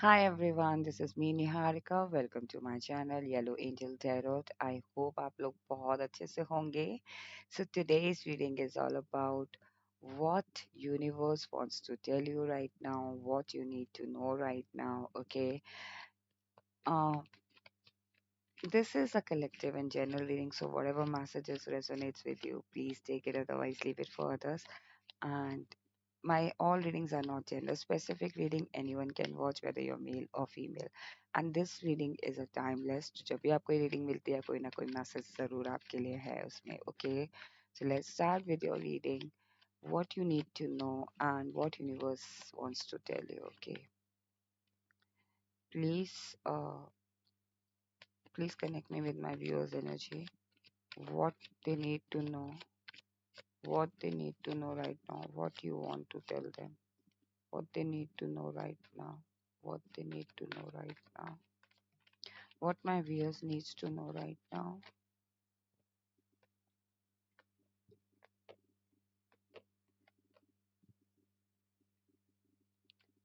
Hi everyone, this is me Niharika. Welcome to my channel Yellow Angel Tarot. I hope आप लोग बहुत अच्छे से होंगे. So today's reading is all about what universe wants to tell you right now, what you need to know right now. Okay. Uh, this is a collective and general reading, so whatever messages resonates with you, please take it. Otherwise, leave it for others. And my all readings are not gender specific reading. Anyone can watch whether you're male or female. And this reading is a timeless. तो जब भी आपको ये reading मिलती है कोई ना कोई मैसेज जरूर आपके लिए है उसमें. Okay, so let's start with your reading. What you need to know and what universe wants to tell you. Okay, please please connect me with my viewers energy. What they need to know, what they need to know right now, what you want to tell them, what they need to know right now, what they need to know right now, what my viewers needs to know right now,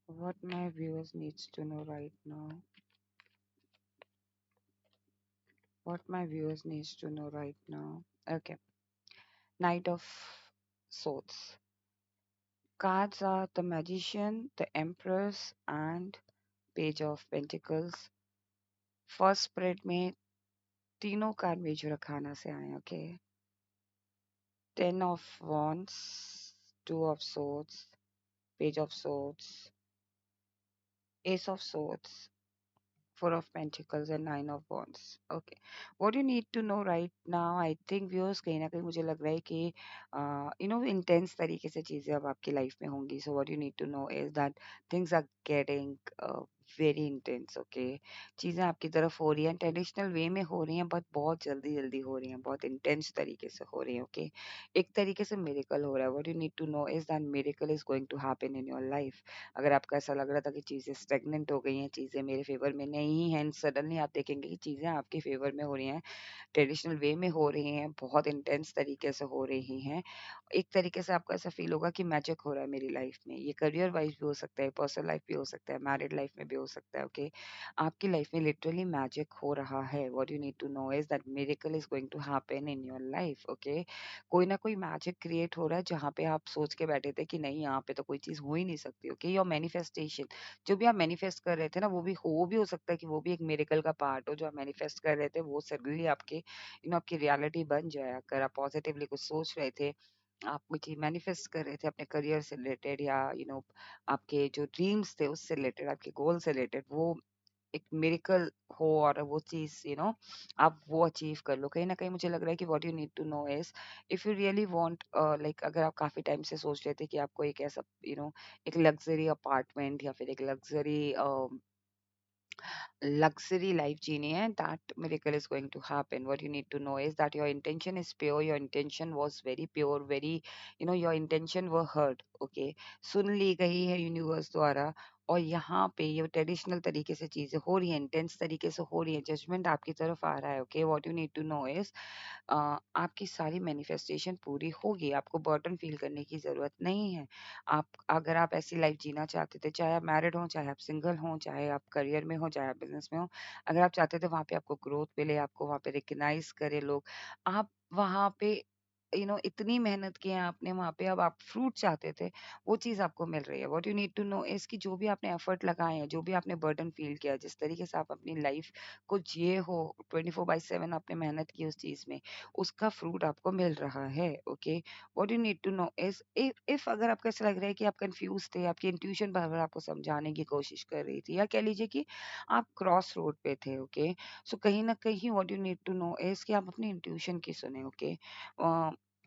what my viewers needs to know right now, what my viewers needs to know right now. Okay, Knight of Swords. Cards are the Magician, the Empress, and Page of Pentacles. First spread में तीनों card major खाना से आए. Okay, 10 of Wands, 2 of Swords, Page of Swords, Ace of Swords, Four of Pentacles and Nine of Wands. Okay. What you need to know right now, I think viewers कहीं ना कहीं मुझे लग रहा है कि intense तरीके से चीज़ें अब आपकी लाइफ में होंगी. So what you need to know is that things are getting very intense. Okay. चीज़ें आपकी तरफ हो रही हैं, ट्रेडिशनल वे में हो रही हैं, बट बहुत जल्दी जल्दी हो रही हैं, बहुत इंटेंस तरीके से हो रही हैं. ओके, एक तरीके से मिरेकल हो रहा है. What you need to know is that miracle is going to happen in your life. अगर आपको ऐसा लग रहा था कि चीज़ें स्टैग्नेंट हो गई हैं, चीज़ें मेरे फ़ेवर में नहीं हैं, एंड सडनली आप देखेंगे कि चीज़ें आपके फ़ेवर में हो रही हैं, ट्रेडिशनल वे में हो रही हैं, बहुत इंटेंस तरीके से हो रही हैं. एक तरीके से आपको ऐसा फ़ील होगा कि मैजिक हो रहा है मेरी लाइफ़ में. ये करियर वाइज़ भी हो सकता है, पर्सनल लाइफ़ भी हो सकता है, मैरिड लाइफ़ में भी हो सकता है. ओके, आपकी लाइफ़ में लिटरली मैजिक हो रहा है. What you need to know is that miracle is going to happen in your life. Okay, कोई ना कोई मैजिक क्रिएट हो रहा है जहाँ पे आप सोच के बैठे थे कि नहीं यहाँ पे तो कोई चीज़ हो ही नहीं सकती. ओके, योर मैनिफेस्टेशन, जो भी आप मैनिफेस्ट कर रहे थे ना, वो भी हो सकता है कि वो भी एक मिरेकल का पार्ट हो. जो आप मैनिफेस्ट कर रहे थे वो सडनली आपके आपकी रियलिटी बन जाए. अगर आप पॉजिटिवली कुछ सोच रहे थे, आप कोई चीज़ मैनिफेस्ट कर रहे थे अपने करियर से रिलेटेड या आपके जो ड्रीम्स थे उससे रिलेटेड, आपके गोल से रिलेटेड, वो एक मिरेकल हो और वो चीज़ आप वो अचीव कर लो. कहीं न कहीं मुझे लग रहा है कि what you need to know is if you really want like अगर आप काफ़ी टाइम से सोच रहे थे कि आपको एक ऐसा एक लग्ज़री अपार्टमेंट या फिर एक luxury life जीनी है, that miracle is going to happen. What you need to know is that your intention is pure, your intention was very pure, very your intention were heard. Okay, सुन ली गई है universe द्वारा, और यहाँ पे ये traditional तरीके से चीजें हो रही हैं, इंटेंस तरीके से हो रही हैं, जजमेंट आपकी तरफ आ रहा है. Okay, what you need to know is आपकी सारी मैनिफेस्टेशन पूरी होगी. आपको बर्डन फील करने की ज़रूरत नहीं है. आप अगर आप ऐसी लाइफ जीना चाहते थे, चाहे आप मैरिड हों, चाहे आप सिंगल हों, चाहे आप करियर में हों, चाहे आप बिज़नेस में हों, अगर आप चाहते थे वहाँ पे आपको ग्रोथ मिले, आपको वहाँ पे रिकॉग्नाइज़ करें लोग, आप वहाँ पे इतनी मेहनत की है आपने वहाँ पे, अब आप फ्रूट चाहते थे, वो चीज़ आपको मिल रही है. What you need to know is कि जो भी आपने एफर्ट लगाए हैं, जो भी आपने बर्डन फील किया, जिस तरीके से आप अपनी लाइफ को जिए हो, 24/7 आपने मेहनत की उस चीज़ में, उसका फ्रूट आपको मिल रहा है. Okay, what you need to know is if अगर आपको ऐसा लग रहा है कि आप कंफ्यूज थे, आपकी इंट्यूशन बार-बार आपको समझाने की कोशिश कर रही थी, या कह लीजिए कि आप क्रॉस रोड पे थे. ओके, सो कहीं ना कहीं what you need to know is कि आप अपनी इंट्यूशन की सुने. Okay,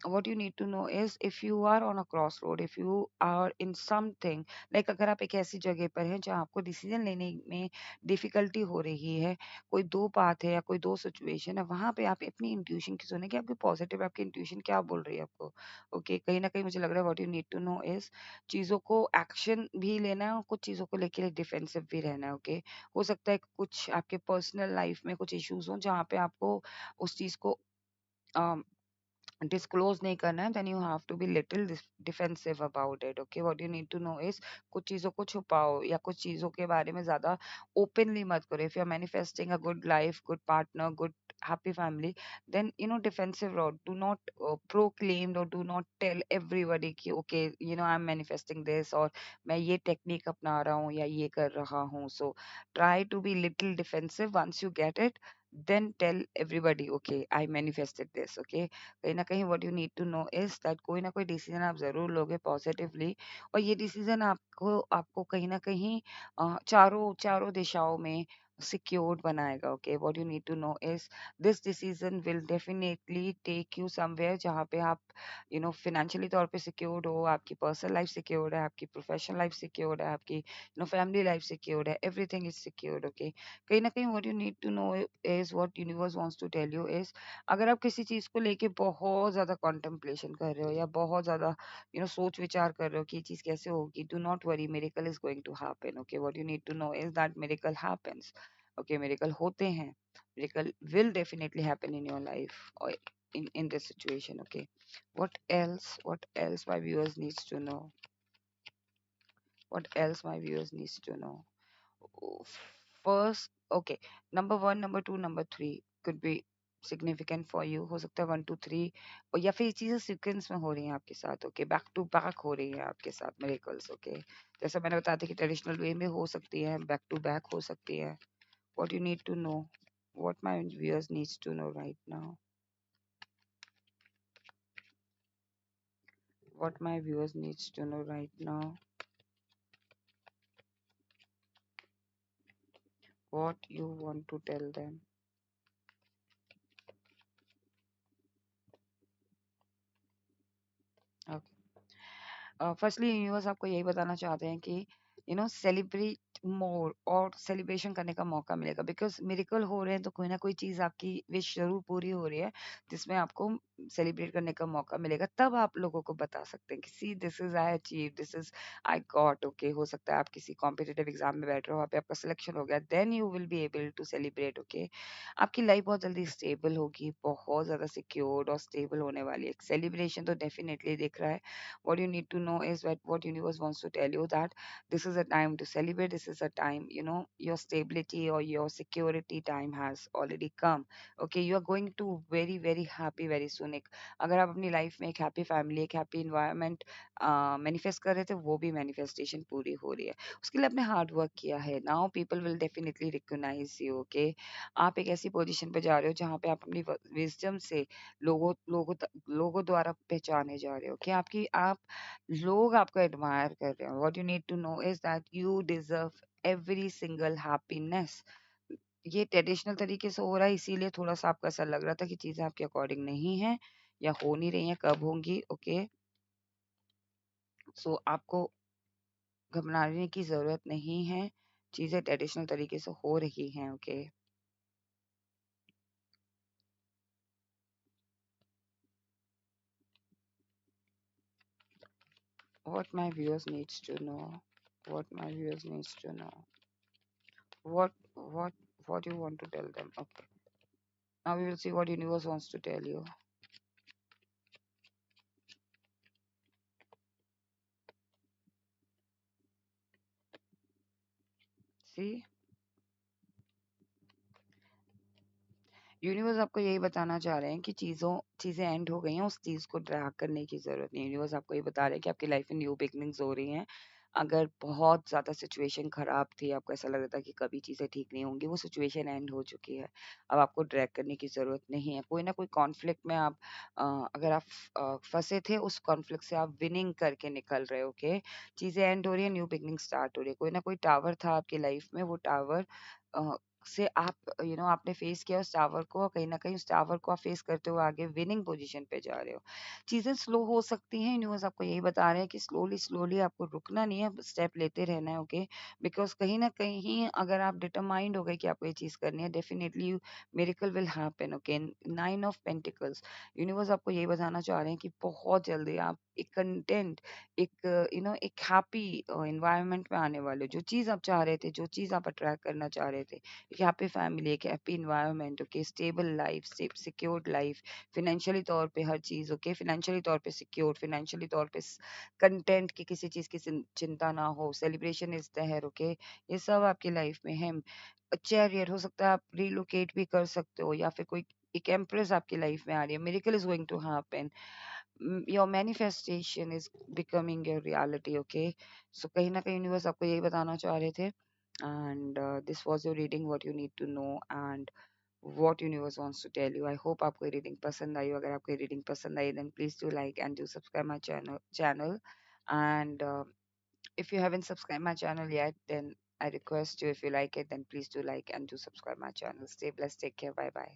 what you need to know is if you are on a crossroad, if you are in something like अगर आप एक ऐसी जगह पर हैं जहाँ आपको डिसीजन लेने में डिफिकल्टी हो रही है, कोई दो पाथ है या कोई दो सिचुएशन है, वहां पे आप अपनी इंट्यूशन की सुने कि आपकी पॉजिटिव, आपकी इंट्यूशन क्या बोल रही है आपको. ओके, कहीं ना कहीं मुझे लग रहा है what you need to know is चीजों को एक्शन भी लेना है और कुछ चीजों को लेके डिफेंसिव भी रहना है. ओके, हो सकता है कि कुछ आपके पर्सनल लाइफ में कुछ इश्यूज हो जहाँ पे आपको उस चीज को डिस्क्लोज नहीं करना है, then you have to be little defensive about it. Okay, what you need to know is कुछ चीज़ों को छुपाओ या कुछ चीज़ों के बारे में ज़्यादा ओपनली मत करो। If you are manifesting a good life, good partner, good happy family, then defensive route, do not proclaim or do not tell everybody कि okay, I'm manifesting this, और मैं ये टेक्निक अपना रहा हूँ या ये कर रहा हूँ। So try to be little defensive. Once you get it, then tell everybody, okay, I manifested this। okay, कहीं ना कहीं what you need to know is that कोई ना कोई डिसीजन आप जरूर लोगे पॉजिटिवली, और ये डिसीजन आपको आपको कहीं ना कहीं चारों चारों दिशाओं में सिक्योर्ड बनाएगा। Okay, what you need to know is this decision will definitely take you somewhere जहाँ पे आप फाइनेंशियली तौर पे सिक्योर्ड हो, आपकी पर्सनल लाइफ सिक्योर्ड है, आपकी प्रोफेशनल लाइफ सिक्योर्ड है, आपकी फैमिली लाइफ सिक्योर्ड है, एवरीथिंग इज सिक्योर्ड। ओके, कहीं ना कहीं what you need to know is what universe wants to tell you is अगर आप किसी चीज को लेके बहुत ज्यादा कॉन्टेम्पलेशन कर रहे हो या बहुत ज्यादा सोच विचार कर रहे हो कि ये चीज कैसे होगी, do not worry, miracle is going to happen. Okay, what you need to know is that miracle happens. Okay, miracle होते हैं, miracle will definitely happen in your life और in this situation। Okay, what else my viewers needs to know, what else my viewers needs to know? First, okay, number one, number two, number three could be significant for you, हो सकता है 1 2 3, और या फिर ये चीजें sequence में हो रही हैं आपके साथ। ओके, बैक टू बैक हो रही है आपके साथ मिरेकल्स। ओके, जैसा मैंने बताया था कि ट्रेडिशनल वे में हो सकती है, बैक टू बैक हो सकती है। What you need to know, what my viewers needs to know right now, what my viewers needs to know right now, what you want to tell them। Firstly universe आपको यही बताना चाहते हैं कि celebrate मोर, और सेलिब्रेशन करने का मौका मिलेगा, बिकॉज मिरेकल हो रहे हैं तो कोई ना कोई चीज आपकी विश जरूर पूरी हो रही है जिसमें आपको सेलिब्रेट करने का मौका मिलेगा। तब आप लोगों को बता सकते हैं कि see this is I achieve, this is I got. Okay, हो सकता है आप किसी कॉम्पिटेटिव एग्जाम में बैठ रहे हो, वहाँ पे आपका सिलेक्शन हो गया, then you will be able to celebrate. Okay, आपकी लाइफ बहुत जल्दी स्टेबल होगी, बहुत ज्यादा सिक्योर्ड और स्टेबल होने वाली है। सेलिब्रेशन तो डेफिनेटली दिख रहा है। What you need to know is what universe wants to tell you, that this is a time to celebrate, this is a time, your stability or your security time has already come। Okay, you are going to very very happy very soon। एक अगर आप अपनी life में एक happy family, एक happy environment manifest कर रहे थे, वो भी मैनिफेस्टेशन पूरी हो रही है। उसके लिए आपने हार्ड वर्क किया है, now people will definitely recognise you. Okay, आप एक ऐसी पोजीशन पे जा रहे हो जहाँ पे आप अपनी विजडम से लोगों द्वारा पहचाने जा रहे हो, कि आपकी आप लोग आपको एडमायर कर रहे हो। What you need to know is that you deserve every single happiness. ये ट्रेडिशनल तरीके से हो रहा है, इसीलिए थोड़ा सा आपको ऐसा लग रहा था कि चीजें आपके अकॉर्डिंग नहीं है या हो नहीं रही हैं, कब होंगी। ओके, सो आपको घबराने की जरूरत नहीं है, चीजें ट्रेडिशनल तरीके से हो रही हैं। Okay, what my viewers needs to know, what my viewers needs to know, what what what you want to tell them। Okay, now we will see what universe wants to tell you। See, universe आपको यही बताना चाह रहे हैं कि चीजें and हो गई हैं, उस चीज को ड्रैग करने की जरूरत नहीं है। यूनिवर्स आपको ये बता रहे हैं कि आपकी लाइफ में न्यू बिगनिंग्स हो रही हैं। अगर बहुत ज्यादा सिचुएशन खराब थी, आपको ऐसा लग रहा था कि कभी चीजें ठीक नहीं होंगी, वो सिचुएशन एंड हो चुकी है। अब आपको ड्रैग करने की जरूरत नहीं है। कोई ना कोई कॉन्फ्लिक्ट में आप अगर आप फंसे थे, उस कॉन्फ्लिक्ट से आप विनिंग करके निकल रहे हो। ओके, चीजें एंड हो रही है, न्यू बिगनिंग स्टार्ट हो रही है। कोई ना कोई टावर था आपकी लाइफ में, वो टावर से आप आपने फेस किया उस टावर को, और कहीं ना कहीं उस टावर को आप फेस करते हुए आगे विनिंग पोजीशन पे जा रहे हो। चीजें स्लो हो सकती हैं, यूनिवर्स आपको यही बता रहे हैं कि स्लोली स्लोली आपको रुकना नहीं है, स्टेप लेते रहना है। ओके, बिकॉज कहीं ना कहीं अगर आप डिटरमाइंड हो गए कि आपको ये चीज करनी है, definitely miracle will happen. Okay, 9 of pentacles, universe आपको यही बताना चाह रहे हैं कि बहुत जल्दी आप एक कंटेंट, एक एक हैप्पी एनवायरनमेंट में आने वाले हो। जो चीज़ आप चाह रहे थे, जो चीज़ आप अट्रैक्ट करना चाह रहे थे, एक हैप्पी फैमिली, एक happy environment, okay, stable life, secured life, financially तौर पे हर चीज़, ओके, फाइनेंशियली तौर पे सिक्योर, फाइनेंशियली तौर पे कंटेंट की किसी चीज़ की चिंता ना हो, सेलिब्रेशन इज देयर, ओके, ये सब आपकी लाइफ में है। चैरियर हो सकता है, आप रिलोकेट भी कर सकते हो, या फिर कोई एक एम्प्रेस आपकी लाइफ में आ रही है, miracle is going to happen, your manifestation is becoming your reality, okay? So कहीं ना कहीं यूनिवर्स आपको यही बताना चाह रहे थे, and this was your reading, what you need to know and what universe wants to tell you. I hope आपको ये रीडिंग पसंद आई हो। अगर आपको ये रीडिंग पसंद आई, then please do like and do subscribe my channel, and if you haven't subscribed my channel yet, then I request you, if you like it, then please do like and do subscribe my channel. Stay blessed, take care, bye bye.